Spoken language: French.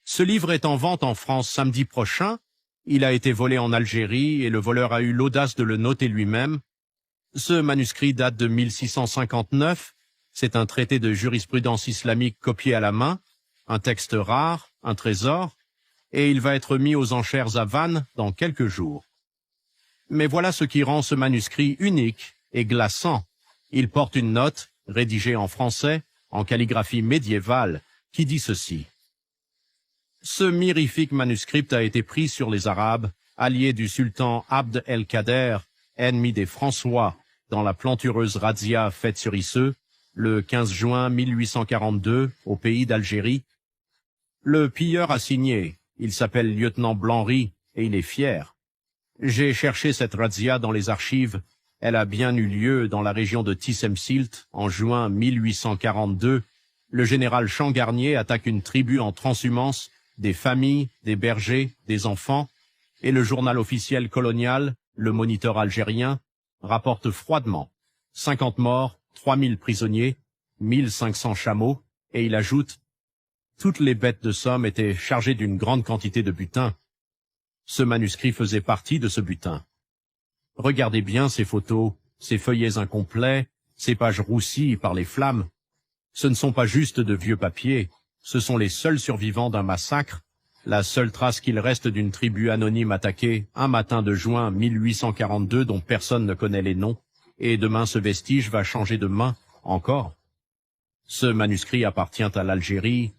Ce livre est en vente en France samedi prochain. Il a été volé en Algérie et le voleur a eu l'audace de le noter lui-même. Ce manuscrit date de 1659. C'est un traité de jurisprudence islamique copié à la main, un texte rare, un trésor, et il va être mis aux enchères à Vannes dans quelques jours. Mais voilà ce qui rend ce manuscrit unique et glaçant. Il porte une note, rédigée en français, en calligraphie médiévale, qui dit ceci. Ce mirifique manuscrit a été pris sur les Arabes, alliés du sultan Abd el-Kader, ennemi des François, dans la plantureuse razzia faite sur Isseux, le 15 juin 1842, au pays d'Algérie. Le pilleur a signé, il s'appelle lieutenant Blanry, et il est fier. J'ai cherché cette razzia dans les archives. Elle a bien eu lieu dans la région de Tissemsilt en juin 1842. Le général Changarnier attaque une tribu en transhumance, des familles, des bergers, des enfants, et le journal officiel colonial, le Moniteur algérien, rapporte froidement 50 morts, 3000 prisonniers, 1500 chameaux, et il ajoute « Toutes les bêtes de somme étaient chargées d'une grande quantité de butin ». Ce manuscrit faisait partie de ce butin. Regardez bien ces photos, ces feuillets incomplets, ces pages roussies par les flammes. Ce ne sont pas juste de vieux papiers, ce sont les seuls survivants d'un massacre, la seule trace qu'il reste d'une tribu anonyme attaquée un matin de juin 1842 dont personne ne connaît les noms, et demain ce vestige va changer de main, encore. Ce manuscrit appartient à l'Algérie,